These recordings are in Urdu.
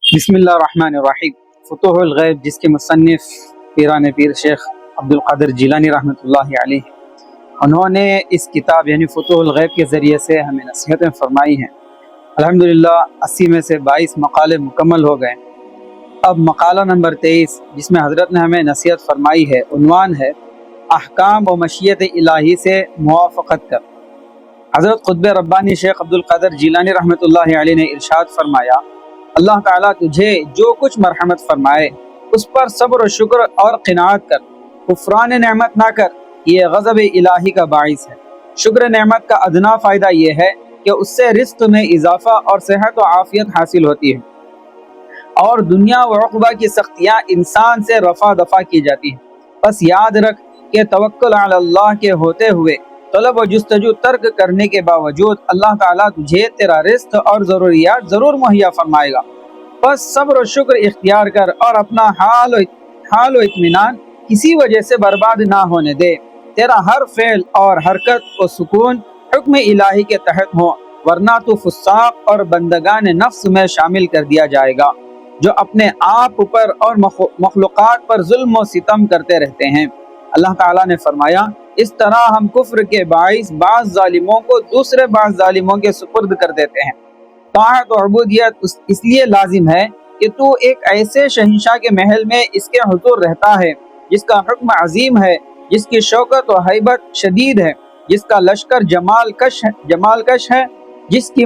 بسم اللہ الرحمن الرحیم۔ فتوح الغیب، جس کے مصنف پیران پیر شیخ عبدالقادر جیلانی رحمۃ اللہ علیہ، انہوں نے اس کتاب یعنی فتوح الغیب کے ذریعے سے ہمیں نصیحتیں فرمائی ہیں۔ الحمدللہ 80 میں سے 22 مقالے مکمل ہو گئے۔ اب مقالہ نمبر 23 جس میں حضرت نے ہمیں نصیحت فرمائی ہے، عنوان ہے احکام و مشیت الہی سے موافقت کر۔ حضرت قطب ربانی شیخ عبدالقادر جیلانی رحمۃ اللہ علیہ نے ارشاد فرمایا، اللہ تعالیٰ تجھے جو کچھ مرحمت فرمائے اس پر صبر و شکر اور قناعت کر، کفران نعمت نہ کر، یہ غضب الہی کا باعث ہے۔ شکر نعمت کا ادنا فائدہ یہ ہے کہ اس سے رزق میں اضافہ اور صحت و عافیت حاصل ہوتی ہے، اور دنیا و عقبہ کی سختیاں انسان سے رفع دفع کی جاتی ہیں۔ بس یاد رکھ کہ توکل علی اللہ کے ہوتے ہوئے طلب و جستجو ترک کرنے کے باوجود اللہ تعالیٰ تجھے تیرا رزق اور ضروریات ضرور مہیا فرمائے گا۔ بس صبر و شکر اختیار کر اور اپنا حال و اطمینان کسی وجہ سے برباد نہ ہونے دے۔ تیرا ہر فعل اور حرکت و سکون حکم الہی کے تحت ہو، ورنہ تو فساق اور بندگان نفس میں شامل کر دیا جائے گا، جو اپنے آپ پر اور مخلوقات پر ظلم و ستم کرتے رہتے ہیں۔ اللہ تعالیٰ نے فرمایا، اس طرح ہم کفر کے باعث بعض ظالموں کو دوسرے بعض ظالموں کے سپرد کر دیتے ہیں۔ طاعت و عبودیت اس لیے لازم ہے کہ تو ایک ایسے شہنشاہ کے محل میں اس کے حضور رہتا ہے جس کا حکم عظیم ہے، جس کی شوکت و ہیبت شدید ہے، جس کا لشکر جمال کش ہے، جس کی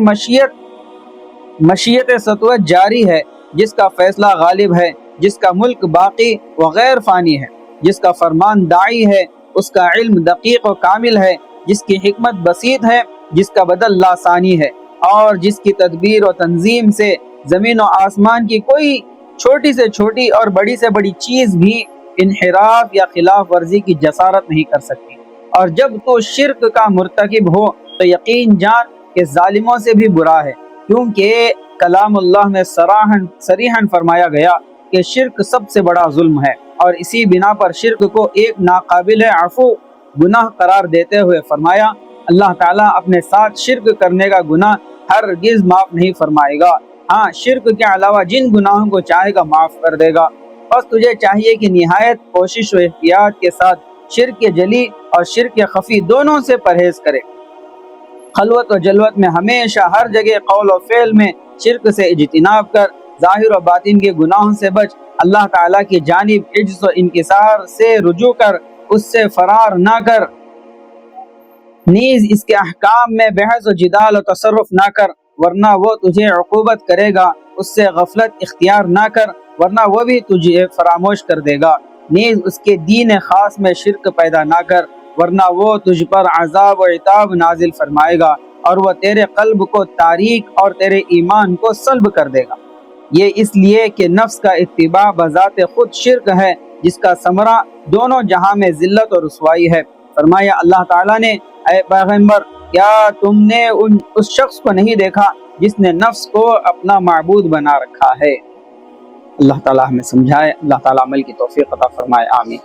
مشیت سطوت جاری ہے، جس کا فیصلہ غالب ہے، جس کا ملک باقی و غیر فانی ہے، جس کا فرمان داعی ہے، اس کا علم دقیق و کامل ہے، جس کی حکمت بسیط ہے، جس کا بدل لاسانی ہے، اور جس کی تدبیر و تنظیم سے زمین و آسمان کی کوئی چھوٹی سے چھوٹی اور بڑی سے بڑی چیز بھی انحراف یا خلاف ورزی کی جسارت نہیں کر سکتی۔ اور جب تو شرک کا مرتکب ہو تو یقین جان کہ ظالموں سے بھی برا ہے، کیونکہ کلام اللہ میں صریحاً فرمایا گیا کہ شرک سب سے بڑا ظلم ہے، اور اسی بنا پر شرک کو ایک ناقابل عفو گناہ قرار دیتے ہوئے فرمایا، اللہ تعالیٰ اپنے ساتھ شرک کرنے کا گناہ ہرگز معاف نہیں فرمائے گا، ہاں شرک کے علاوہ جن گناہوں کو چاہے گا معاف کر دے گا۔ بس تجھے چاہیے کہ نہایت کوشش و احتیاط کے ساتھ شرک کے جلی اور شرک کے خفی دونوں سے پرہیز کرے۔ خلوت و جلوت میں ہمیشہ ہر جگہ قول و فعل میں شرک سے اجتناب کر، ظاہر و باطن کے گناہوں سے بچ، اللہ تعالیٰ کی جانب عجز و انکسار سے رجوع کر، اس سے فرار نہ کر، نیز اس کے احکام میں بحث و جدال و تصرف نہ کر، ورنہ وہ تجھے عقوبت کرے گا۔ اس سے غفلت اختیار نہ کر، ورنہ وہ بھی تجھے فراموش کر دے گا۔ نیز اس کے دین خاص میں شرک پیدا نہ کر، ورنہ وہ تجھ پر عذاب و عتاب نازل فرمائے گا، اور وہ تیرے قلب کو تاریک اور تیرے ایمان کو سلب کر دے گا۔ یہ اس لیے کہ نفس کا اتباع بذات خود شرک ہے، جس کا ثمرہ دونوں جہاں میں ذلت اور رسوائی ہے۔ فرمایا اللہ تعالیٰ نے، اے پیغمبر، کیا تم نے اس شخص کو نہیں دیکھا جس نے نفس کو اپنا معبود بنا رکھا ہے؟ اللہ تعالیٰ ہمیں سمجھائے، اللہ تعالیٰ عمل کی توفیق عطا فرمائے، آمین۔